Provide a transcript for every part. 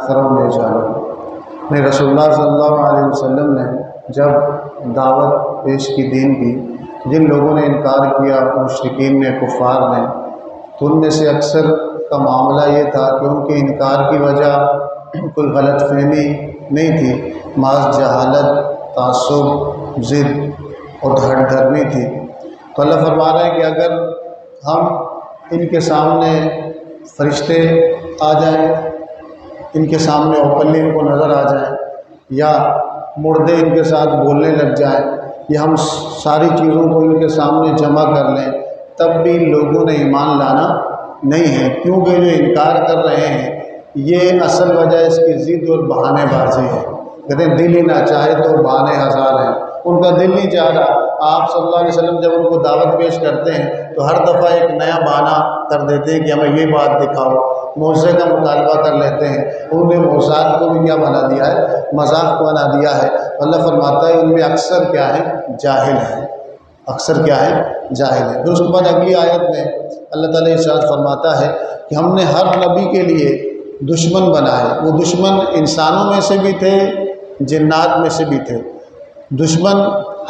اکثرهم رجالهم۔ رسول اللہ صلی اللہ علیہ وسلم نے جب دعوت پیش کی دین کی، جن لوگوں نے انکار کیا، مشرکین نے، کفار نے، تو ان میں سے اکثر کا معاملہ یہ تھا کہ ان کے انکار کی وجہ کوئی غلط فہمی نہیں تھی، محض جہالت، تعصب، ضد اور دھڑ دھرمی تھی۔ تو اللہ فرما رہا ہے کہ اگر ہم ان کے سامنے فرشتے آ جائیں، ان کے سامنے اوپنلی ان کو نظر آ جائیں، یا مردے ان کے ساتھ بولنے لگ جائیں، یا ہم ساری چیزوں کو ان کے سامنے جمع کر لیں، تب بھی لوگوں نے ایمان لانا نہیں ہے، کیونکہ جو انکار کر رہے ہیں یہ اصل وجہ اس کی ضد اور بہانے بازی ہے۔ کہتے ہیں دل ہی نہ چاہے تو بہانے ہزار ہیں، ان کا دل نہیں چاہ رہا۔ آپ صلی اللہ علیہ وسلم جب ان کو دعوت پیش کرتے ہیں تو ہر دفعہ ایک نیا بہانہ کر دیتے ہیں کہ ہمیں یہ بات دکھاؤ، معجزے کا مطالبہ کر لیتے ہیں۔ انہوں نے معجزات کو بھی کیا بنا دیا ہے؟ مذاق کو بنا دیا ہے۔ اللہ فرماتا ہے ان میں اکثر کیا ہے؟ جاہل ہیں، اکثر کیا ہے؟ جاہل ہیں۔ پھر اس کے بعد اگلی آیت میں اللہ تعالیٰ ارشاد فرماتا ہے کہ ہم نے ہر نبی کے لیے دشمن بنائے، وہ دشمن انسانوں میں سے بھی تھے، جنات میں سے بھی تھے۔ دشمن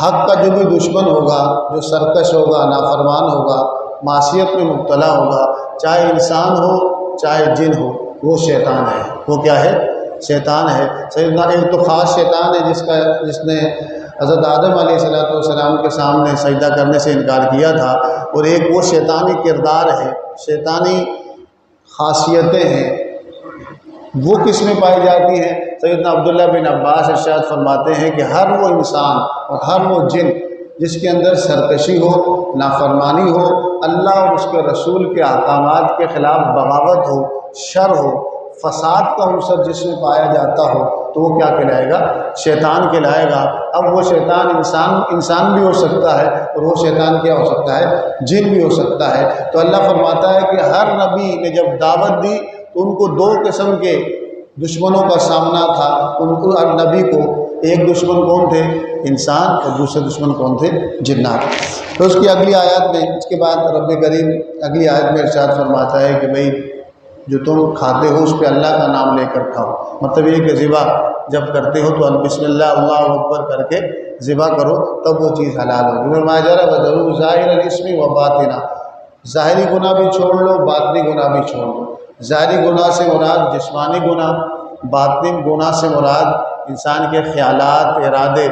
حق کا جو بھی دشمن ہوگا، جو سرکش ہوگا، نافرمان ہوگا، معصیت میں مبتلا ہوگا، چاہے انسان ہو چاہے جن ہو، وہ شیطان ہے۔ وہ کیا ہے؟ شیطان ہے۔ سیدنا ایک تو خاص شیطان ہے جس نے حضرت آدم علیہ السلام کے سامنے سجدہ کرنے سے انکار کیا تھا، اور ایک وہ شیطانی کردار ہے، شیطانی خاصیتیں ہیں۔ وہ کس میں پائی جاتی ہیں؟ سیدنا عبداللہ بن عباس ارشاد فرماتے ہیں کہ ہر وہ انسان اور ہر وہ جن جس کے اندر سرکشی ہو، نافرمانی ہو، اللہ اور اس کے رسول کے احکامات کے خلاف بغاوت ہو، شر ہو، فساد کا عنصر جس میں پایا جاتا ہو، تو وہ کیا کہلائے گا؟ شیطان کہلائے گا۔ اب وہ شیطان انسان بھی ہو سکتا ہے، اور وہ شیطان کیا ہو سکتا ہے؟ جن بھی ہو سکتا ہے۔ تو اللہ فرماتا ہے کہ ہر نبی نے جب دعوت دی تو ان کو دو قسم کے دشمنوں کا سامنا تھا۔ ان کو ہر نبی کو ایک دشمن کون تھے؟ انسان، اور دوسرے دشمن کون تھے؟ جنات۔ تو اس کی اگلی آیات میں، اس کے بعد رب کریم اگلی آیت میں ارشاد فرماتا ہے کہ بھئی جو تم کھاتے ہو اس پہ اللہ کا نام لے کر کھاؤ۔ مطلب یہ کہ ذبح جب کرتے ہو تو بسم اللہ اللہ اکبر کر کے ذبح کرو، تب وہ چیز حلال ہوگی۔ فرمایا جا رہا ہے وَذَرُوا ظَاهِرَ الْإِثْمِ وَبَاطِنَهُ، ظاہری گناہ بھی چھوڑ لو، باطنی گناہ بھی چھوڑ لو۔ ظاہری گناہ سے مراد جسمانی گناہ، باطنی گناہ سے مراد انسان کے خیالات، ارادے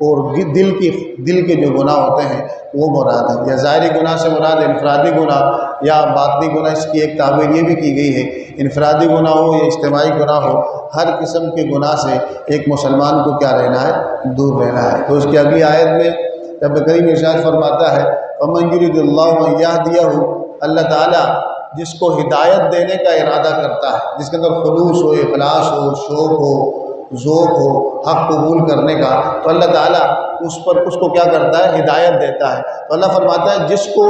اور دل کے جو گناہ ہوتے ہیں وہ مراد ہے۔ یا ظاہری گناہ سے مراد انفرادی گناہ یا باطنی گناہ، اس کی ایک تعبیر یہ بھی کی گئی ہے، انفرادی گناہ ہو یا اجتماعی گناہ ہو، ہر قسم کے گناہ سے ایک مسلمان کو کیا رہنا ہے؟ دور رہنا ہے۔ تو اس کی اگلی آیت میں رب کریم ارشاد فرماتا ہے وَمَن يُرِدِ اللَّهُ أَن يَهْدِيَهُ، اللہ تعالیٰ جس کو ہدایت دینے کا ارادہ کرتا ہے، جس کے اندر خلوص ہو، اخلاص ہو، شوق ہو، ذوق ہو حق قبول کرنے کا، تو اللہ تعالیٰ اس کو کیا کرتا ہے؟ ہدایت دیتا ہے۔ تو اللہ فرماتا ہے جس کو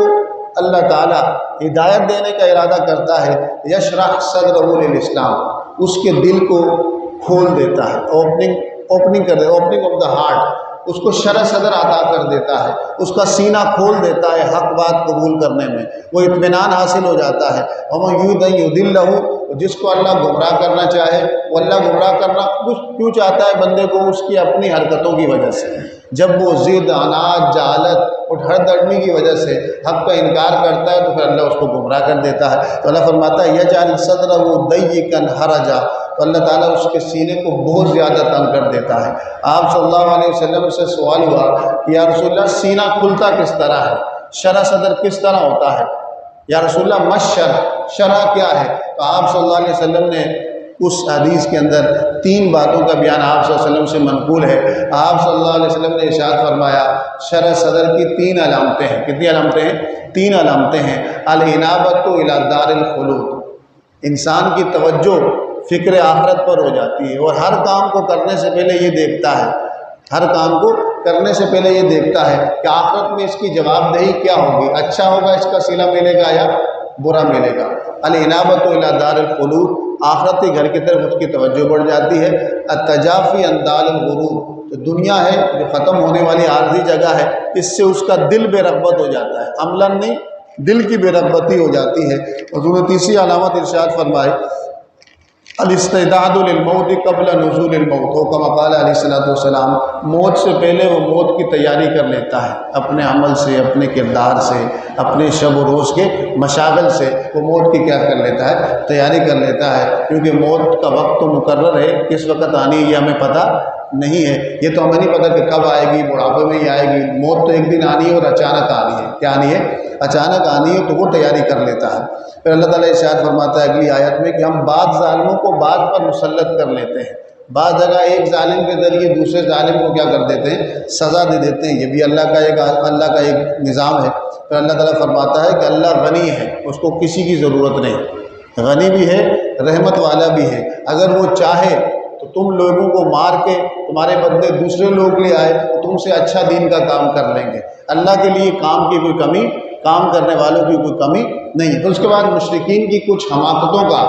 اللہ تعالیٰ ہدایت دینے کا ارادہ کرتا ہے، یشرح صدرہ للاسلام، اس کے دل کو کھول دیتا ہے، اوپننگ کر دیتا ہے، اوپننگ آف دا ہارٹ، اس کو شرح صدر عطا کر دیتا ہے، اس کا سینہ کھول دیتا ہے حق بات قبول کرنے میں، وہ اطمینان حاصل ہو جاتا ہے۔ وَمَن يُرِدْ أَن يُضِلَّهُ، جس کو اللہ گمراہ کرنا چاہے، وہ اللہ گمراہ کرنا کیوں چاہتا ہے بندے کو؟ اس کی اپنی حرکتوں کی وجہ سے، جب وہ ضد، عناد، جہالت اور ہر دڑمی کی وجہ سے حق کا انکار کرتا ہے تو پھر اللہ اس کو گمراہ کر دیتا ہے۔ تو اللہ فرماتا ہے یجعل صدرہ ضیقا حرجا، تو اللہ تعالیٰ اس کے سینے کو بہت زیادہ تنگ کر دیتا ہے۔ آپ صلی اللہ علیہ وسلم سے سوال ہوا کہ یا رسول اللہ سینہ کھلتا کس طرح ہے؟ شرح صدر کس طرح ہوتا ہے؟ یا رسول اللہ مشرح، شرح کیا ہے؟ تو آپ صلی اللہ علیہ وسلم نے اس حدیث کے اندر 3 باتوں کا بیان آپ صلی اللہ علیہ وسلم سے منقول ہے۔ آپ صلی اللہ علیہ وسلم نے ارشاد فرمایا شرح صدر کی 3 علامتیں ہیں۔ کتنی علامتیں ہیں؟ 3 علامتیں ہیں۔ الانابۃ الی دار الخلود، انسان کی توجہ فکر آخرت پر ہو جاتی ہے، اور ہر کام کو کرنے سے پہلے یہ دیکھتا ہے، کہ آخرت میں اس کی جواب دہی کیا ہوگی، اچھا ہوگا اس کا صلہ ملے گا یا برا ملے گا۔ الانابۃ الی دار الخلود، آخرت کے گھر کی طرف اس کی توجہ بڑھ جاتی ہے۔ التجافی عن دار الغرور، تو دنیا ہے جو ختم ہونے والی عارضی جگہ ہے، اس سے اس کا دل بے رغبت ہو جاتا ہے، عملاً نہیں دل کی بے رغبتی ہو جاتی ہے۔ حضور نے 3ری علامت ارشاد فرمائی الاستعداد للموت قبل نزول الموت، ہو کما قال علیہ الصلوۃ والسلام، موت سے پہلے وہ موت کی تیاری کر لیتا ہے، اپنے عمل سے، اپنے کردار سے، اپنے شب و روز کے مشاغل سے وہ موت کی کیا کر لیتا ہے، تیاری کر لیتا ہے، کیونکہ موت کا وقت تو مقرر ہے، کس وقت آنی ہے یہ ہمیں پتہ نہیں ہے، یہ تو ہمیں نہیں پتہ کہ کب آئے گی، بڑھاپے میں ہی آئے گی، موت تو ایک دن آنی ہے اور اچانک آنی ہے، کیا آنی ہے، اچانک آنی ہے، تو وہ تیاری کر لیتا ہے۔ پھر اللہ تعالیٰ ارشاد فرماتا ہے اگلی آیت میں کہ ہم بعض ظالموں کو بعض پر مسلط کر لیتے ہیں، بعض جگہ ایک ظالم کے ذریعے دوسرے ظالم کو کیا کر دیتے ہیں، سزا دے دیتے ہیں، یہ بھی اللہ کا ایک نظام ہے۔ پھر اللہ تعالیٰ فرماتا ہے کہ اللہ غنی ہے، اس کو کسی کی ضرورت نہیں، غنی بھی ہے، رحمت والا بھی ہے، اگر وہ چاہے تو تم لوگوں کو مار کے تمہارے بدلے دوسرے لوگ لے آئے تو تم سے اچھا دین کا کام کر لیں گے، اللہ کے لیے کام کی کوئی کمی، کام کرنے والوں کی کوئی کمی نہیں۔ پھر اس کے بعد مشرکین کی کچھ حماقتوں کا،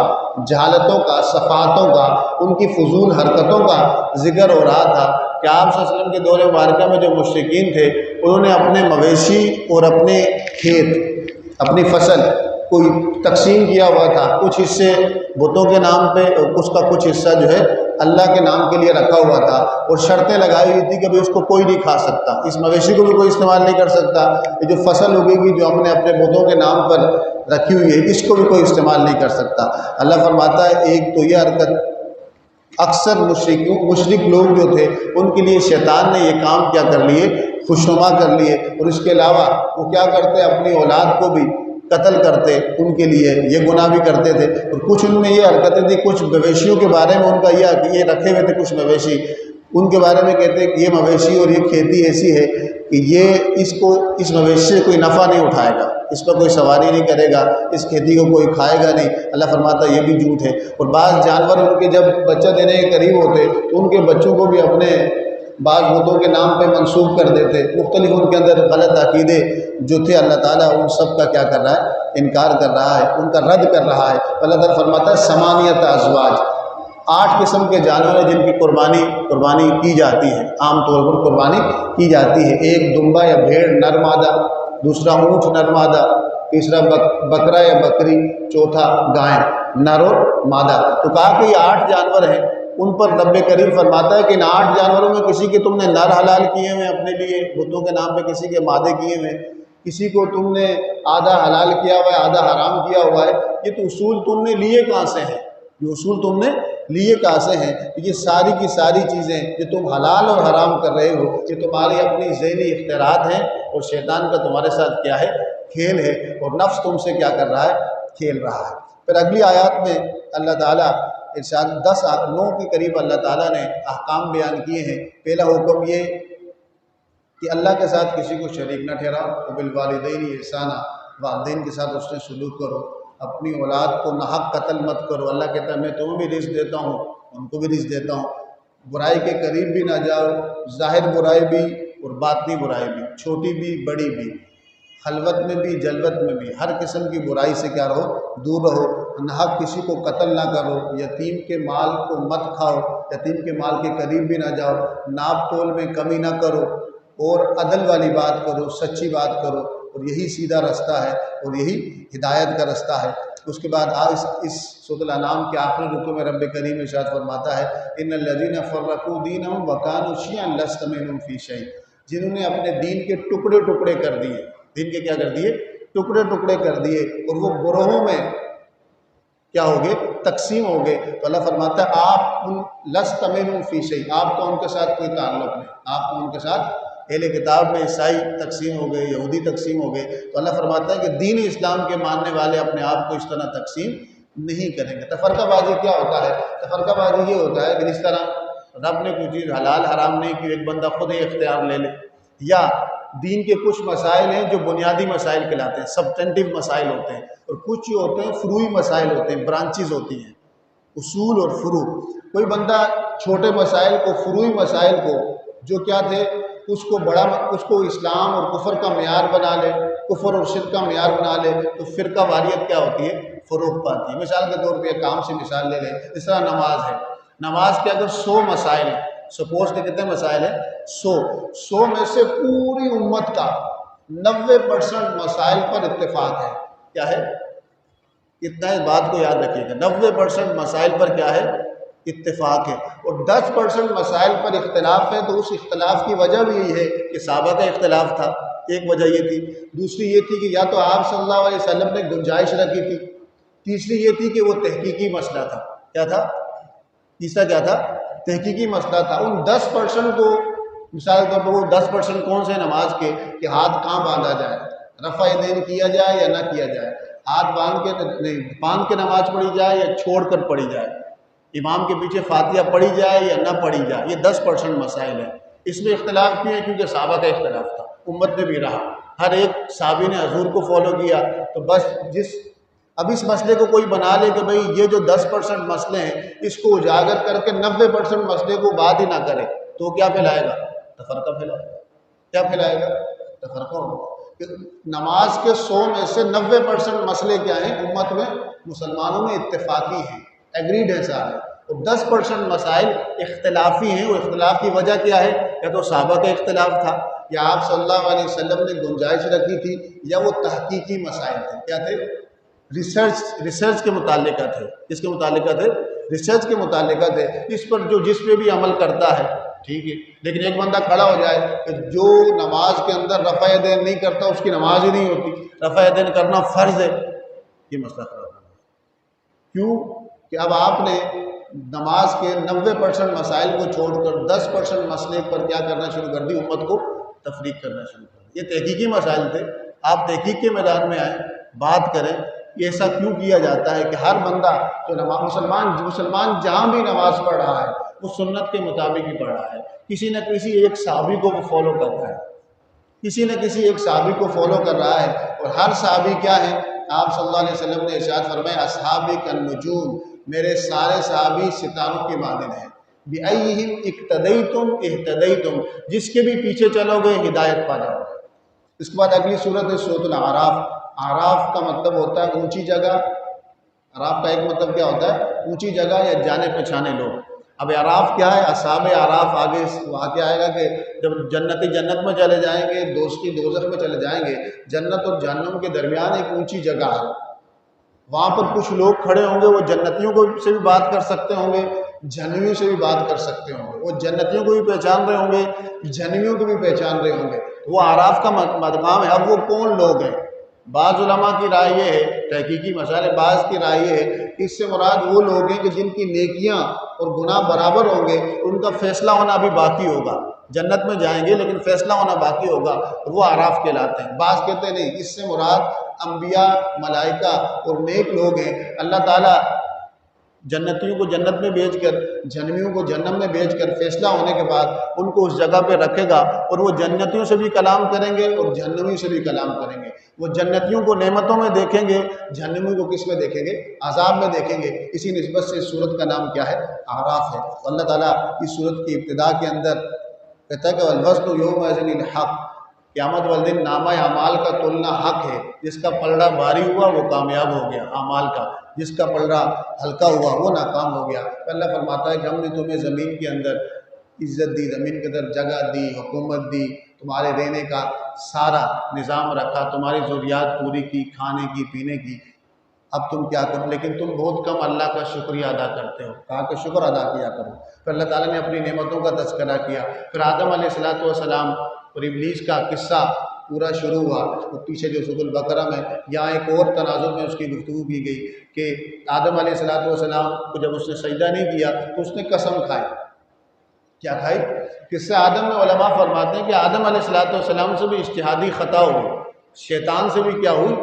جہالتوں کا، صفاتوں کا، ان کی فضول حرکتوں کا ذکر ہو رہا تھا کہ آپ صلی اللہ علیہ وسلم کے دور مبارکہ میں جو مشرکین تھے انہوں نے اپنے مویشی اور اپنے کھیت، اپنی فصل کوئی تقسیم کیا ہوا تھا، کچھ حصے بتوں کے نام پہ اور اس کا کچھ حصہ جو ہے اللہ کے نام کے لیے رکھا ہوا تھا، اور شرطیں لگائی ہوئی تھی کہ اس کو کوئی نہیں کھا سکتا، اس مویشی کو بھی کوئی استعمال نہیں کر سکتا، یہ جو فصل اگے گی جو ہم نے اپنے بتوں کے نام پر رکھی ہوئی ہے اس کو بھی کوئی استعمال نہیں کر سکتا۔ اللہ فرماتا ہے ایک تو یہ حرکت اکثر مشرک لوگ جو تھے ان کے لیے شیطان نے یہ کام کیا کر لیے، خوشنما کر لیے، اور اس کے علاوہ وہ کیا کرتے اپنی اولاد کو بھی قتل کرتے، ان کے لیے یہ گناہ بھی کرتے تھے، اور کچھ ان میں یہ حرکتیں تھیں، کچھ مویشیوں کے بارے میں ان کا یہ رکھے ہوئے تھے کچھ مویشی، ان کے بارے میں کہتے ہیں کہ یہ مویشی اور یہ کھیتی ایسی ہے کہ یہ اس مویشی سے کوئی نفع نہیں اٹھائے گا، اس پر کوئی سواری نہیں کرے گا، اس کھیتی کو کوئی کھائے گا نہیں۔ اللہ فرماتا ہے یہ بھی جھوٹ ہے۔ اور بعض جانور ان کے جب بچہ دینے کے قریب ہوتے تو ان کے بچوں کو بھی اپنے بعض بتوں کے نام پہ منسوخ کر دیتے، مختلف ان کے اندر غلط عقیدے جو تھے، اللہ تعالیٰ ان سب کا کیا کر رہا ہے، انکار کر رہا ہے، ان کا رد کر رہا ہے۔ اللہ تعالیٰ فرماتا ہے ثمانیۃ ازواج، 8 قسم کے جانور ہیں جن کی قربانی کی جاتی ہے، عام طور پر قربانی کی جاتی ہے، ایک دمبا یا بھیڑ نر مادہ، دوسرا اونٹ نر مادہ، تیسرا بکرا یا بکری، چوتھا گائے نر اور مادہ۔ تو کہا کہ یہ 8 جانور ہیں، ان پر رب کریم فرماتا ہے کہ ان 8 جانوروں میں کسی کے تم نے نر حلال کیے ہوئے اپنے لیے بتوں کے نام پہ، کسی کے مادے کیے ہوئے، کسی کو تم نے آدھا حلال کیا ہوا ہے آدھا حرام کیا ہوا ہے، یہ تو اصول تم نے لیے کہاں سے ہیں، یہ اصول تم نے لیے کہاں سے ہیں؟ یہ ساری کی ساری چیزیں جو تم حلال اور حرام کر رہے ہو یہ تمہاری اپنی ذہنی اختیارات ہیں، اور شیطان کا تمہارے ساتھ کیا ہے، کھیل ہے، اور نفس تم سے کیا کر رہا ہے، کھیل رہا ہے۔ پھر اگلی آیات میں اللہ تعالیٰ ارشاد 9 کے قریب اللہ تعالیٰ نے احکام بیان کیے ہیں۔ پہلا حکم یہ کہ اللہ کے ساتھ کسی کو شریک نہ ٹھہراؤ، وبالوالدین احسانا، والدین کے ساتھ اس نے سلوک کرو، اپنی اولاد کو ناحق قتل مت کرو، اللہ کہتا ہے میں تمہیں بھی رزق دیتا ہوں ان کو بھی رزق دیتا ہوں، برائی کے قریب بھی نہ جاؤ، ظاہر برائی بھی اور باطنی برائی بھی، چھوٹی بھی بڑی بھی، خلوت میں بھی جلوت میں بھی، ہر قسم کی برائی سے کیا رہو، دور رہو، ناحق کسی کو قتل نہ کرو، یتیم کے مال کو مت کھاؤ، یتیم کے مال کے قریب بھی نہ جاؤ، ناپ تول میں کمی نہ کرو، اور عدل والی بات کرو، سچی بات کرو، اور یہی سیدھا رستہ ہے اور یہی ہدایت کا رستہ ہے۔ اس کے بعد اس سورۃ الانعام کے آخری رکوع میں رب کریم ارشاد فرماتا ہے ان الذین فرقوا دینہم وکانوا شیعا لست منہم فی شیء، جنہوں نے اپنے دین کے ٹکڑے ٹکڑے کر دیے، دین کے کیا کر دیے، ٹکڑے ٹکڑے کر دیے، اور وہ گروہوں میں کیا ہو گئے، تقسیم ہو گئے، تو اللہ فرماتا ہے آپ لست منہم فی شیء، آپ کا ان کے ساتھ کوئی تعلق نہیں، آپ کا ان کے ساتھ، اہل کتاب میں عیسائی تقسیم ہو گئے، یہودی تقسیم ہو گئے، تو اللہ فرماتا ہے کہ دین اسلام کے ماننے والے اپنے آپ کو اس طرح تقسیم نہیں کریں گے۔ تفرقہ بازی کیا ہوتا ہے؟ تفرقہ بازی یہ ہوتا ہے کہ جس طرح رب نے کوئی چیز حلال حرام نہیں کی، ایک بندہ خود ہی اختیار لے لے، یا دین کے کچھ مسائل ہیں جو بنیادی مسائل کہلاتے ہیں، سبٹینٹیو مسائل ہوتے ہیں، اور کچھ یہ ہوتے ہیں فروعی مسائل ہوتے ہیں، برانچز ہوتی ہیں، اصول اور فروع۔ کوئی بندہ چھوٹے مسائل کو، فروعی مسائل کو جو کیا تھے اس کو اسلام اور کفر کا معیار بنا لے، کفر اور شرک کا معیار بنا لے، تو فرقہ واریت کیا ہوتی ہے، فروغ پاتی ہے۔ مثال کے طور پہ ایک عام سی مثال لے لیں، اس طرح نماز ہے، نماز کے اگر 100 مسائل ہیں، سپوز کے کتنے مسائل ہیں، 100 میں سے پوری امت کا 90% مسائل پر اتفاق ہے، کیا ہے، اتنا اس بات کو یاد رکھیے گا، 90% مسائل پر کیا ہے؟ اتفاق ہے، اور 10% مسائل پر اختلاف ہے، تو اس اختلاف کی وجہ بھی یہی ہے کہ صحابہ کا اختلاف تھا، ایک وجہ یہ تھی۔ دوسری یہ تھی کہ یا تو آپ صلی اللہ علیہ وسلم نے گنجائش رکھی تھی، تیسری یہ تھی کہ وہ تحقیقی مسئلہ تھا۔ کیا تھا؟ تیسرا کیا تھا؟ تحقیقی مسئلہ تھا۔ ان 10% کو مثال کے طور پر وہ 10% کون سے نماز کے کہ ہاتھ کہاں باندھا جائے، رفع یدین کیا جائے یا نہ کیا جائے، ہاتھ باندھ کے نماز پڑھی جائے یا چھوڑ کر پڑھی جائے، امام کے پیچھے فاتحہ پڑھی جائے یا نہ پڑھی جائے، یہ 10% مسائل ہیں۔ اس میں اختلاف کیوں ہے؟ کیونکہ صحابہ کا اختلاف تھا، امت میں بھی رہا، ہر ایک صحابی نے حضور کو فالو کیا۔ تو بس اب اس مسئلے کو کوئی بنا لے کہ بھئی یہ جو 10% مسئلے ہیں اس کو اجاگر کر کے 90% مسئلے کو بات ہی نہ کرے، تو کیا پھیلائے گا؟ تفرقہ پھیلائے گا۔ کیا پھیلائے گا؟ تفرقہ ہوگا۔ نماز کے 100 میں سے 90% مسئلے کیا ہیں؟ امت میں، مسلمانوں میں اتفاقی ہیں، ایگریڈ ہیں سارے، اور 10% مسائل اختلافی ہیں۔ وہ اختلاف کی وجہ کیا ہے؟ یا تو صحابہ کا اختلاف تھا، یا آپ صلی اللہ علیہ وسلم نے گنجائش رکھی تھی، یا وہ تحقیقی مسائل تھے۔ کیا تھے؟ ریسرچ کے متعلقہ تھے۔ کس کے متعلقہ تھے؟ ریسرچ کے متعلقہ تھے۔ اس پر جس پہ بھی عمل کرتا ہے ٹھیک ہے، لیکن ایک بندہ کھڑا ہو جائے کہ جو نماز کے اندر رفع یدین نہیں کرتا اس کی نماز ہی نہیں ہوتی، رفع یدین کرنا فرض ہے، یہ مسئلہ خراب ہے۔ کیوں کہ اب آپ نے نماز کے 90% مسائل کو چھوڑ کر 10% مسئلے پر کیا کرنا شروع کر دی؟ امت کو تفریق کرنا شروع کر دی۔ یہ تحقیقی مسائل تھے، آپ تحقیق کے میدان میں آئیں، بات کریں کہ ایسا کیوں کیا جاتا ہے کہ ہر بندہ جو مسلمان جہاں بھی نماز پڑھ رہا ہے وہ سنت کے مطابق ہی پڑھ رہا ہے، کسی نہ کسی ایک صحابی کو وہ فالو کر رہا ہے، کسی نہ کسی ایک صحابی کو فالو کر رہا ہے، اور ہر صحابی کیا ہے؟ آپ صلی اللہ علیہ وسلم نے ارشاد فرمایا اصحابی کالنجوم، میرے سارے صحابی ستاروں کی مانند ہیں، بِأَيِّهِمْ اِقْتَدَيْتُمْ اِهْتَدَيْتُمْ، جس کے بھی پیچھے چلو گے ہدایت پا جاؤ گے۔ اس کے بعد اگلی صورت ہے سورۃ الاعراف۔ اعراف کا مطلب ہوتا ہے اونچی جگہ، اعراف کا ایک مطلب کیا ہوتا ہے؟ اونچی جگہ یا جانے پہچانے لوگ۔ اب اعراف کیا ہے؟ اصحاب اعراف آگے واقعہ آئے گا کہ جب جنتی جنت میں چلے جائیں گے، دوزخی دوزخ میں چلے جائیں گے، جنت اور جہنم کے درمیان ایک اونچی جگہ ہے، وہاں پر کچھ لوگ کھڑے ہوں گے، وہ جنتیوں کو سے بھی بات کر سکتے ہوں گے، جہنمیوں سے بھی بات کر سکتے ہوں گے، وہ جنتیوں کو بھی پہچان رہے ہوں گے، جہنمیوں کو بھی پہچان رہے ہوں گے۔ وہ اعراف کا مقام ہے۔ اب وہ کون لوگ ہیں؟ بعض علماء کی رائے یہ ہے، تحقیقی مسائل، بعض کی رائے یہ ہے کہ اس سے مراد وہ لوگ ہیں کہ جن کی نیکیاں اور گناہ برابر ہوں گے، ان کا فیصلہ ہونا ابھی باقی ہوگا، جنت میں جائیں گے لیکن فیصلہ ہونا باقی ہوگا، وہ اعراف کہلاتے ہیں۔ بعض کہتے ہیں نہیں، اس سے مراد انبیاء، ملائکہ اور نیک لوگ ہیں۔ اللہ تعالیٰ جنتیوں کو جنت میں بھیج کر، جہنمیوں کو جہنم میں بھیج کر فیصلہ ہونے کے بعد ان کو اس جگہ پہ رکھے گا، اور وہ جنتیوں سے بھی کلام کریں گے اور جہنمیوں سے بھی کلام کریں گے۔ وہ جنتیوں کو نعمتوں میں دیکھیں گے، جہنمیوں کو کس میں دیکھیں گے؟ عذاب میں دیکھیں گے۔ اسی نسبت سے اس صورت کا نام کیا ہے؟ اعراف ہے۔ اللہ تعالیٰ اس صورت کی ابتدا کے اندر کہتا ہے کہ والوزن یومئذ الحق، قیامت والے دن نامہ اعمال کا تلنا حق ہے، جس کا پلڑا بھاری ہوا وہ کامیاب ہو گیا اعمال کا، جس کا پلڑا ہلکا ہوا وہ ناکام ہو گیا۔ اللہ فرماتا ہے کہ ہم نے تمہیں زمین کے اندر عزت دی، زمین کے اندر جگہ دی، حکومت دی، تمہارے رہنے کا سارا نظام رکھا، تمہاری ضروریات پوری کی، کھانے کی، پینے کی۔ اب تم کیا کرو؟ لیکن تم بہت کم اللہ کا شکریہ ادا کرتے ہو۔ کہا کہ شکر ادا کیا کرو۔ پھر اللہ تعالیٰ نے اپنی نعمتوں کا تذکرہ کیا۔ پھر آدم علیہ السلام اور ابلیس کا قصہ پورا شروع ہوا، وہ پیچھے جو سورۃ البقرہ میں، یہاں ایک اور تناظر میں اس کی گفتگو کی گئی کہ آدم علیہ السلام کو جب اس نے سجدہ نہیں کیا تو اس نے قسم کھائی۔ کیا کھائی؟ قصہ آدم میں علماء فرماتے ہیں کہ آدم علیہ السلام سے بھی اجتہادی خطا ہوئی، شیطان سے بھی کیا ہوئی؟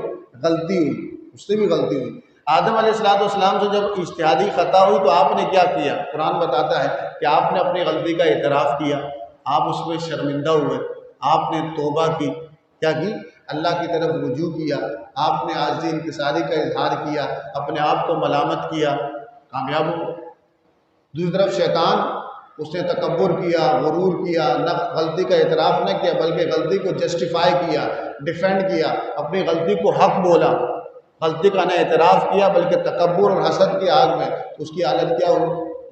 غلطی ہوئی، اس سے بھی غلطی ہوئی۔ آدم علیہ السلام سے جب اجتہادی خطا ہوئی تو آپ نے کیا کیا؟ قرآن بتاتا ہے کہ آپ نے اپنی غلطی کا اعتراف کیا، آپ اس میں شرمندہ ہوئے، آپ نے توبہ کی، کیا کی؟ اللہ کی طرف رجوع کیا، آپ نے عاجزی انکساری کا اظہار کیا، اپنے آپ کو ملامت کیا، کامیاب ہو۔ دوسری طرف شیطان، اس نے تکبر کیا، غرور کیا، نہ غلطی کا اعتراف نہ کیا بلکہ غلطی کو جسٹیفائی کیا، ڈیفینڈ کیا، اپنی غلطی کو حق بولا، غلطی کا نہ اعتراف کیا بلکہ تکبر اور حسد کی آگ میں اس کی حالت کیا ہو؟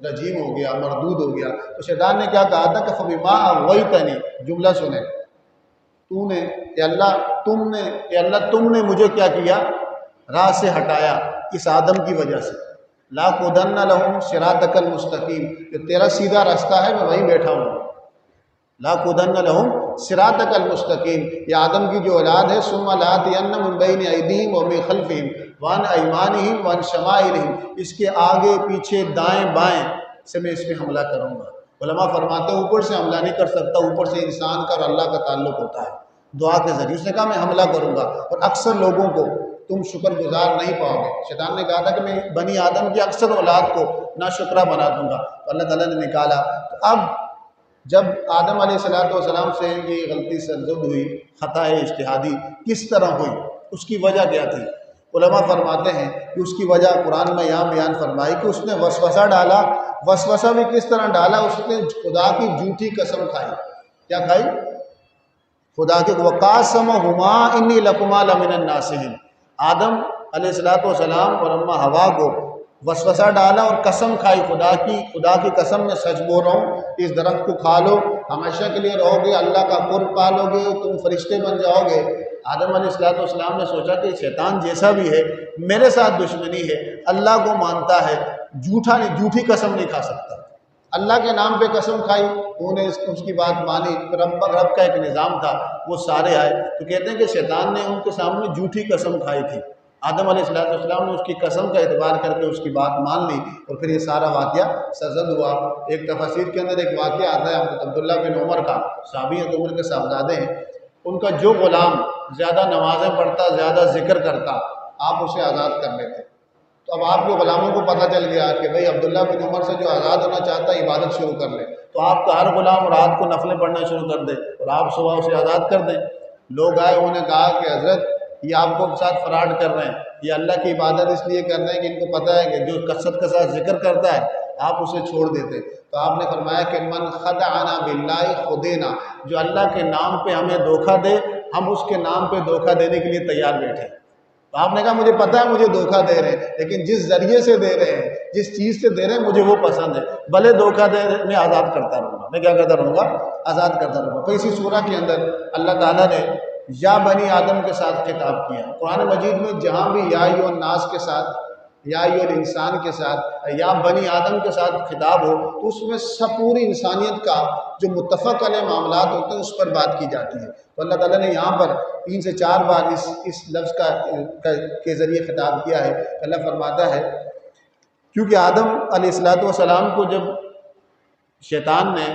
رجیم ہو گیا، مردود ہو گیا۔ تو شیطان نے کیا کہا تھا کہ فَبِمَا أَغْوَيْتَنِي، جملہ سنیں، تو نے اے اللہ تم نے مجھے کیا کیا؟ راہ سے ہٹایا اس آدم کی وجہ سے۔ لاقعدن لہم صراطک المستقیم، کہ تیرا سیدھا راستہ ہے میں وہیں بیٹھا ہوں۔ لاقعدن لہم صراطک المستقیم، یہ آدم کی جو اولاد ہے، ثم لآتین من بین ایدیہم ومن خلفہم وعن ایمانہم وعن شمائلہم، اس کے آگے پیچھے دائیں بائیں سے میں اس پہ حملہ کروں گا۔ علماء فرماتے ہیں اوپر سے حملہ نہیں کر سکتا، اوپر سے انسان کا اور اللہ کا تعلق ہوتا ہے دعا کے ذریعے۔ اس نے کہا میں حملہ کروں گا، اور اکثر لوگوں کو تم شکر گزار نہیں پاؤ گے۔ شیطان نے کہا تھا کہ میں بنی آدم کی اکثر اولاد کو ناشکرہ بنا دوں گا، تو اللہ تعالیٰ نے نکالا۔ تو اب جب آدم علیہ السلام سے یہ غلطی سرزد ہوئی، خطا اجتہادی کس طرح ہوئی، اس کی وجہ کیا تھی؟ علماء فرماتے ہیں کہ اس کی وجہ قرآن میں یہاں بیان فرمائی کہ اس نے وسوسہ ڈالا۔ وسوسہ بھی کس طرح ڈالا؟ اس نے خدا کی جھوٹی قسم کھائی۔ کیا کھائی؟ خدا کے وقاسمہما انی لکما لمن الناصحین۔ آدم علیہ السلام اور اماں حوا کو وسوسہ ڈالا اور قسم کھائی خدا کی قسم میں سچ بول رہا ہوں، اس درخت کو کھا لو، ہمیشہ کے لیے رہو گے، اللہ کا قرب پالو گے، تم فرشتے بن جاؤ گے۔ آدم علیہ السلام نے سوچا کہ شیطان جیسا بھی ہے میرے ساتھ دشمنی ہے، اللہ کو مانتا ہے، جھوٹی قسم نہیں کھا سکتا۔ اللہ کے نام پہ قسم کھائی، انہوں نے اس کی بات مانی۔ رب کا ایک نظام تھا، وہ سارے آئے تو کہتے ہیں کہ شیطان نے ان کے سامنے جھوٹی قسم کھائی تھی۔ آدم علیہ السلام نے اس کی قسم کا اعتبار کر کے اس کی بات مان لی، اور پھر یہ سارا واقعہ سرزد ہوا۔ ایک تفسیر کے اندر ایک واقعہ آتا ہے حضرت عبداللہ بن عمر کا، صحابی ہیں، عمر کے صاحبزادے ہیں، ان کا جو غلام زیادہ نمازیں پڑھتا، زیادہ ذکر کرتا، آپ اسے آزاد کر لیتے۔ تو اب آپ کے غلاموں کو پتہ چل گیا کہ بھئی عبداللہ بن عمر سے جو آزاد ہونا چاہتا ہے عبادت شروع کر لے، تو آپ کا ہر غلام رات کو نفلیں پڑھنا شروع کر دے اور آپ صبح اسے آزاد کر دیں۔ لوگ آئے، انہوں نے کہا کہ حضرت یہ آپ کو ساتھ فراڈ کر رہے ہیں، یہ اللہ کی عبادت اس لیے کر رہے ہیں کہ ان کو پتہ ہے کہ جو کثرت کے ساتھ ذکر کرتا ہے آپ اسے چھوڑ دیتے۔ تو آپ نے فرمایا کہ من خدعنا باللہ خدینا، جو اللہ کے نام پہ ہمیں دھوکہ دے ہم اس کے نام پہ دھوکہ دینے کے لیے تیار بیٹھے۔ تو آپ نے کہا مجھے پتہ ہے مجھے دھوکہ دے رہے ہیں، لیکن جس ذریعے سے دے رہے ہیں، جس چیز سے دے رہے ہیں مجھے وہ پسند ہے، بھلے دھوکہ دے رہے میں آزاد کرتا رہوں گا۔ میں کیا کرتا رہوں گا؟ آزاد کرتا رہوں گا۔ تو اسی سورہ کے اندر اللہ تعالیٰ نے یا بنی آدم کے ساتھ خطاب کیا۔ قرآن مجید میں جہاں بھی یا ایھا الناس کے ساتھ، یا ایھا الانسان کے ساتھ، یا بنی آدم کے ساتھ خطاب ہو تو اس میں سب پوری انسانیت کا جو متفق علیہ معاملات ہوتے ہیں اس پر بات کی جاتی ہے۔ تو اللہ تعالیٰ نے یہاں پر 3 سے 4 بار اس لفظ کے ذریعے خطاب کیا ہے۔ اللہ فرماتا ہے کیونکہ آدم علیہ السلام کو جب شیطان نے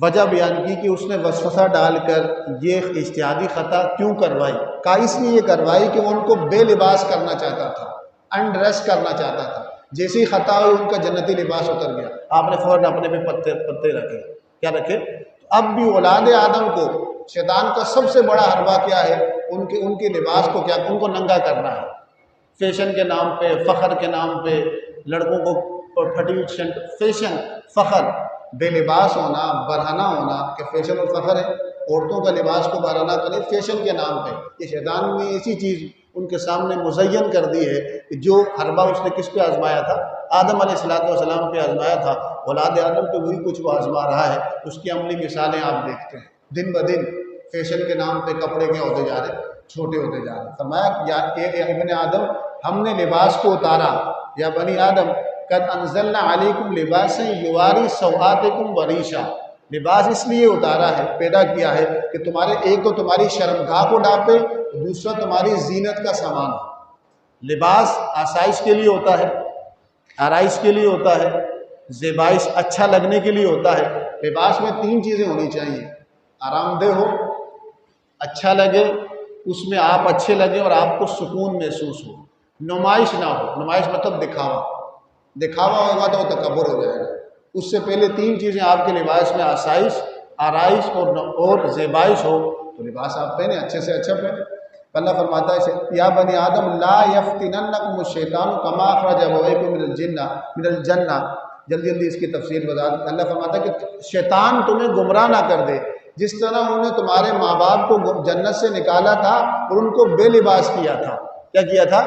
وجہ بیان کی کہ اس نے وسوسہ ڈال کر یہ اجتہادی خطا کیوں کروائی، کہا اس لیے یہ کروائی کہ وہ ان کو بے لباس کرنا چاہتا تھا، انڈریس کرنا چاہتا تھا۔ جیسی خطا ہوئی ان کا جنتی لباس اتر گیا، آپ نے فوراً اپنے پہ پتے رکھے۔ کیا رکھے؟ اب بھی اولاد آدم کو شیطان کا سب سے بڑا حربہ کیا ہے؟ ان کے لباس کو ان کو ننگا کرنا ہے۔ فیشن کے نام پہ، فخر کے نام پہ، لڑکوں کو پھٹی فیشن، فخر، بے لباس ہونا، برہنہ ہونا کہ فیشن اور فخر ہے، عورتوں کا لباس کو برہنہ کرے فیشن کے نام پہ۔ یہ شیطان نے ایسی چیز ان کے سامنے مزین کر دی ہے کہ جو حربہ اس نے کس پہ آزمایا تھا؟ آدم علیہ السلام پہ آزمایا تھا، اولاد آدم پہ وہی کچھ وہ آزما رہا ہے۔ اس کی عملی مثالیں آپ دیکھتے ہیں، دن بدن فیشن کے نام پہ کپڑے کیا ہوتے جا رہے ہیں؟ چھوٹے ہوتے جا رہے ہیں۔ فرمایا یا ابن آدم، ہم نے لباس کو اتارا، یا بنی آدم قد انزلنا علیکم لباسا یواری سوآتکم وریشا، لباس اس لیے اتارا ہے، پیدا کیا ہے کہ تمہارے ایک تو تمہاری شرمگاہ کو ڈھانپے، دوسرا تمہاری زینت کا سامان ہو۔ لباس آسائش کے لیے ہوتا ہے، آرائش کے لیے ہوتا ہے، زیبائش اچھا لگنے کے لیے ہوتا ہے۔ لباس میں 3 چیزیں ہونی چاہیے، آرام دہ ہو، اچھا لگے، اس میں آپ اچھے لگیں اور آپ کو سکون محسوس ہو، نمائش نہ ہو۔ نمائش مطلب دکھاوا ہوگا تو وہ تکبر ہو جائے گا۔ اس سے پہلے 3 چیزیں آپ کے لباس میں آسائش، آرائش اور زیبائش ہو تو لباس آپ پہنیں، اچھے سے اچھا پہنیں۔ اللہ فرماتا ہے یا بنی آدم لا یفتننکم الشیطان کما اخرج ابویکم من الجنہ، جلدی اس کی تفسیر بتا دیں۔ اللہ فرماتا ہے کہ شیطان تمہیں گمراہ نہ کر دے، جس طرح انہوں نے تمہارے ماں باپ کو جنت سے نکالا تھا اور ان کو بے لباس کیا تھا۔ کیا کیا تھا؟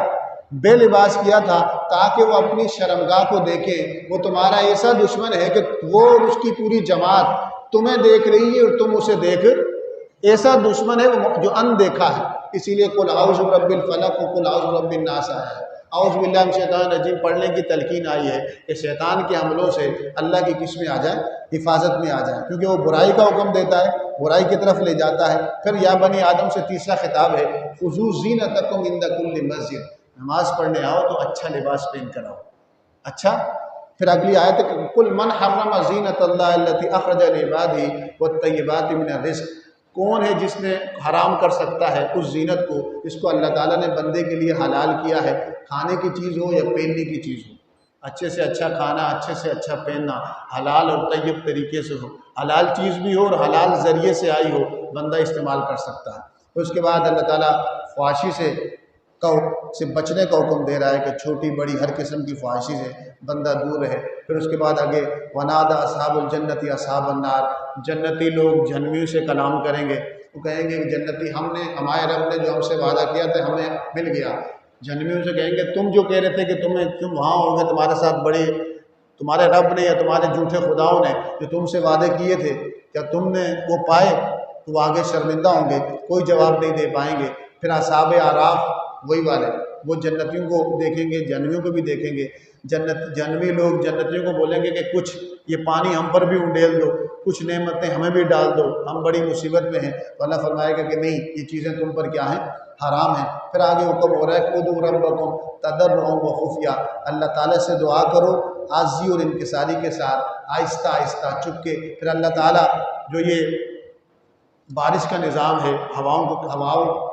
بے لباس کیا تھا، تاکہ وہ اپنی شرمگاہ کو دیکھیں۔ وہ تمہارا ایسا دشمن ہے کہ وہ اور اس کی پوری جماعت تمہیں دیکھ رہی ہے اور تم اسے دیکھ، ایسا دشمن ہے جو ان دیکھا ہے۔ اسی لیے قل اعوذ برب الفلق و قل اعوذ برب الناس آیا ہے۔ اعوذ باللہ من الشیطان الرجیم پڑھنے کی تلقین آئی ہے کہ شیطان کے حملوں سے اللہ کی کس میں آ جائے، حفاظت میں آ جائے، کیونکہ وہ برائی کا حکم دیتا ہے، برائی کی طرف لے جاتا ہے۔ پھر یا بنی آدم سے تیسرا خطاب ہے خذوا زینتکم عند کل مسجد، نماز پڑھنے آؤ تو اچھا لباس پہن کر آؤ، اچھا۔ پھر اگلی آیت ہے قل من حرم زینت اللہ التی اخرج لعبادہ والطیبات من الرزق، کون ہے جس نے حرام کر سکتا ہے اس زینت کو جس کو اللہ تعالیٰ نے بندے کے لیے حلال کیا ہے، کھانے کی چیز ہو یا پہننے کی چیز ہو، اچھے سے اچھا کھانا، اچھے سے اچھا پہننا، حلال اور طیب طریقے سے ہو، حلال چیز بھی ہو اور حلال ذریعے سے آئی ہو، بندہ استعمال کر سکتا ہے۔ پھر اس کے بعد اللہ تعالیٰ فحاشی سے بچنے کا حکم دے رہا ہے کہ چھوٹی بڑی ہر قسم کی فحاشی سے بندہ دور رہے۔ پھر اس کے بعد آگے ونادى اصحاب الجنت اصحاب النار، جنتی لوگ جہنمیوں سے کلام کریں گے، وہ کہیں گے کہ جنتی ہمارے رب نے جو ہم سے وعدہ کیا تھا ہمیں مل گیا۔ جہنمیوں سے کہیں گے تم جو کہہ رہے تھے کہ تم وہاں ہو گے، تمہارے ساتھ بڑے تمہارے رب نے یا تمہارے جھوٹے خداؤں نے جو تم سے وعدے کیے تھے، کیا تم نے وہ پائے؟ تو وہ آگے شرمندہ ہوں گے، کوئی جواب نہیں دے پائیں گے۔ پھر اصحاب اعراف وہی والے، وہ جنتیوں کو دیکھیں گے، جہنمیوں کو بھی دیکھیں گے۔ جہنمی لوگ جنتیوں کو بولیں گے کہ کچھ یہ پانی ہم پر بھی انڈیل دو، کچھ نعمتیں ہمیں بھی ڈال دو، ہم بڑی مصیبت میں ہیں۔ تو اللہ فرمائے گا کہ نہیں، یہ چیزیں تم پر کیا ہیں؟ حرام ہیں۔ پھر آگے حکم ہو رہا ہے کہ ادعوا ربکم تضرعا وخفیا، اللہ تعالیٰ سے دعا کرو عاجزی اور انکساری کے ساتھ، آہستہ آہستہ چپ کے۔ پھر اللہ تعالیٰ جو یہ بارش کا نظام ہے، ہواؤں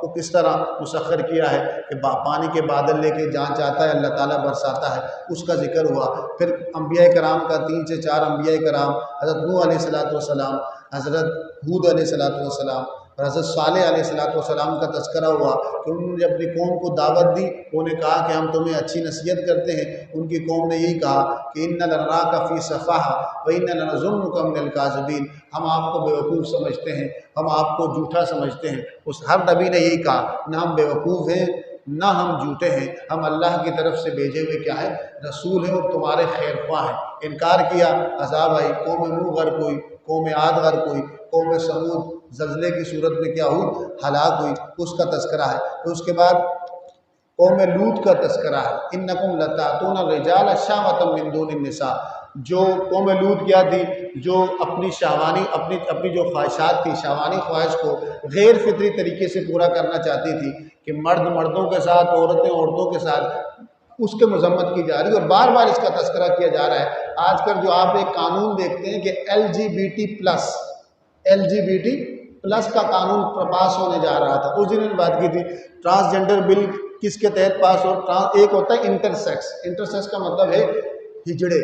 کو کس طرح مسخر کیا ہے کہ پانی کے بادل لے کے جہاں چاہتا ہے اللہ تعالیٰ برساتا ہے، اس کا ذکر ہوا۔ پھر انبیاء کرام کا 3 سے 4 انبیاء کرام، حضرت نوح علیہ السلام، حضرت ہود علیہ السلام اور حضرت صالح علیہ السلام کا تذکرہ ہوا کہ انہوں نے اپنی قوم کو دعوت دی، انہوں نے کہا کہ ہم تمہیں اچھی نصیحت کرتے ہیں۔ ان کی قوم نے یہی کہا کہ اِنَّ لَنَرَاكَ فِي سَفَاهَةٍ وَإِنَّ لَنَظُنُّكَ مِنَ الْكَاذِبِينَ، ہم آپ کو بیوقوف سمجھتے ہیں، ہم آپ کو جھوٹا سمجھتے ہیں۔ اس ہر نبی نے یہی کہا، نہ ہم بیوقوف ہیں نہ ہم جھوٹے ہیں، ہم اللہ کی طرف سے بھیجے ہوئے کیا ہے؟ رسول ہیں اور تمہارے خیر خواہ ہیں۔ انکار کیا، عذاب آئی، قوم نوح غرق ہوئی، قوم عاد غرق ہوئی، قوم سمود زلزلے کی صورت میں کیا ہوئی؟ ہلاک ہوئی، اس کا تذکرہ ہے۔ پھر اس کے بعد قوم لوط کا تذکرہ ہے، انکم لتاتون الرجال شہوۃ من دون النساء، جو قوم لوط کیا تھی، جو اپنی شہوانی اپنی جو خواہشات تھی، شہوانی خواہش کو غیر فطری طریقے سے پورا کرنا چاہتی تھی کہ مرد مردوں کے ساتھ، عورتیں عورتوں کے ساتھ، اس کے مذمت کی جا رہی ہے اور بار بار اس کا تذکرہ کیا جا رہا ہے۔ آج کل جو آپ ایک قانون دیکھتے ہیں کہ LGBT+ کا قانون پاس ہونے جا رہا تھا، اس دن میں نے بات کی تھی، ٹرانسجنڈر بل کس کے تحت پاس ہو؟ ایک ہوتا ہے انٹرسیکس کا مطلب ہے ہجڑے،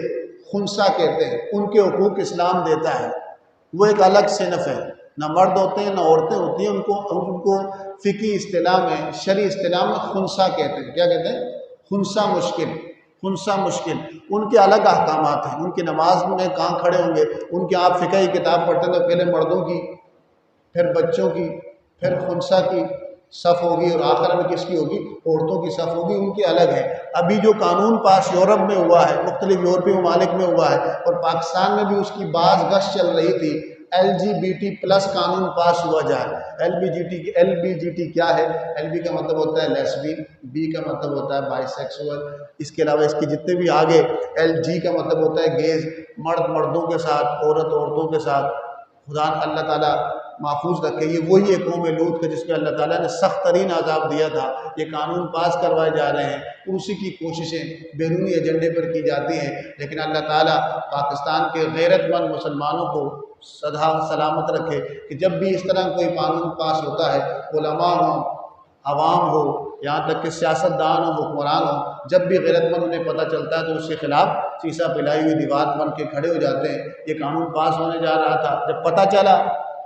خنثی کہتے ہیں، ان کے حقوق اسلام دیتا ہے، وہ ایک الگ صنف ہے، نہ مرد ہوتے ہیں نہ عورتیں ہوتی ہیں، ان کو فقہی اصطلاح میں، شرعی اصطلاح میں خنثی کہتے ہیں۔ کیا کہتے ہیں؟ خنثی مشکل، ان کے الگ احکامات ہیں، ان کی نماز میں کہاں کھڑے ہوں گے، ان کے آپ فقہ کی کتاب پڑھتے ہیں تو پہلے مردوں کی، پھر بچوں کی، پھر خنثی کی صف ہوگی اور آخر میں کس کی ہوگی؟ عورتوں کی صف ہوگی، ان کی الگ ہے۔ ابھی جو قانون پاس یورپ میں ہوا ہے، مختلف یورپی ممالک میں ہوا ہے اور پاکستان میں بھی اس کی بعض گشت چل رہی تھی، LGBT+ قانون پاس ہوا جائے۔ LBGT کیا ہے؟ LB کا مطلب ہوتا ہے لیسبین، B کا مطلب ہوتا ہے بائی سیکسول، اس کے علاوہ اس کے جتنے بھی آگے LG کا مطلب ہوتا ہے گیز، مرد مردوں کے ساتھ، عورت عورتوں کے ساتھ۔ خدا اللہ تعالیٰ محفوظ رکھے، یہ وہی ہے قوم لوط کا جس پہ اللہ تعالیٰ نے سخت ترین عذاب دیا تھا۔ یہ قانون پاس کروائے جا رہے ہیں، اسی کی کوششیں بیرونی ایجنڈے پر کی جاتی ہیں، لیکن اللہ تعالیٰ پاکستان کے غیرت مند مسلمانوں کو سدا سلامت رکھے کہ جب بھی اس طرح کوئی قانون پاس ہوتا ہے، علماء ہوں، عوام ہو، یہاں تک کہ سیاستدان ہوں، حکمران ہوں، جب بھی غیرت مند انہیں پتہ چلتا ہے تو اس کے خلاف سیسا پلائی ہوئی دیوار بن کے کھڑے ہو جاتے ہیں۔ یہ قانون پاس ہونے جا رہا تھا، جب پتہ چلا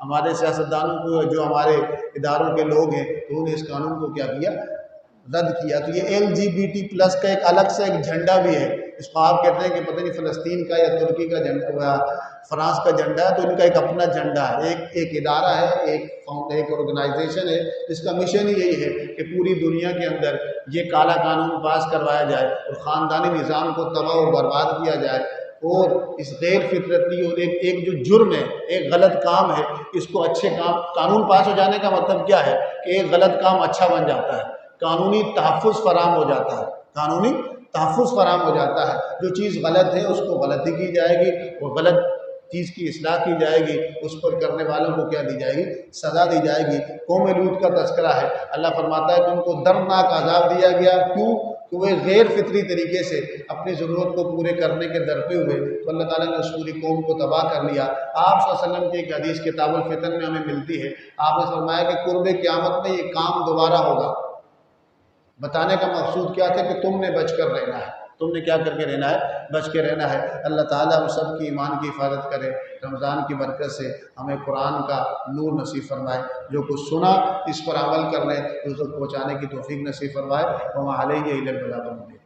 ہمارے سیاستدانوں کو، جو ہمارے اداروں کے لوگ ہیں، تو انہوں نے اس قانون کو کیا کیا؟ رد کیا۔ تو یہ LGBT+ کا ایک الگ سے ایک جھنڈا بھی ہے، اس کو آپ کہتے ہیں کہ پتہ نہیں فلسطین کا یا ترکی کا جھنڈا، فرانس کا جھنڈا ہے، تو ان کا ایک اپنا جھنڈا ہے، ایک ادارہ ہے، ایک آرگنائزیشن ہے جس کا مشن ہی یہی ہے کہ پوری دنیا کے اندر یہ کالا قانون پاس کروایا جائے اور خاندانی نظام کو تباہ و برباد کیا جائے۔ اور اس غیر فطرتی اور ایک جو جرم ہے، ایک غلط کام ہے، اس کو اچھے کام، قانون پاس ہو جانے کا مطلب کیا ہے کہ ایک غلط کام اچھا بن جاتا ہے، قانونی تحفظ فراہم ہو جاتا ہے، قانونی تحفظ فراہم ہو جاتا ہے۔ جو چیز غلط ہے اس کو غلطی کی جائے گی، وہ غلط چیز کی اصلاح کی جائے گی، اس پر کرنے والوں کو کیا دی جائے گی؟ سزا دی جائے گی۔ قوم لوط کا تذکرہ ہے، اللہ فرماتا ہے کہ ان کو دردناک عذاب دیا گیا، کیوں؟ کہ وہ غیر فطری طریقے سے اپنی ضرورت کو پورے کرنے کے درپے ہوئے، تو اللہ تعالیٰ نے اس پوری قوم کو تباہ کر لیا۔ آپ صلی اللہ علیہ وسلم کی ایک حدیث کتاب الفتن میں ہمیں ملتی ہے، آپ نے فرمایا کہ قرب قیامت میں یہ کام دوبارہ ہوگا۔ بتانے کا مقصود کیا تھا کہ تم نے بچ کر رہنا ہے، تم نے کیا کر کے رہنا ہے؟ بچ کے رہنا ہے۔ اللہ تعالیٰ ہم سب کی ایمان کی حفاظت کرے، رمضان کی برکت سے ہمیں قرآن کا نور نصیب فرمائے، جو کچھ سنا اس پر عمل کرنے، اس کو پہنچانے کی توفیق نصیب فرمائے۔ وما علیہ الا البلاغ المبین۔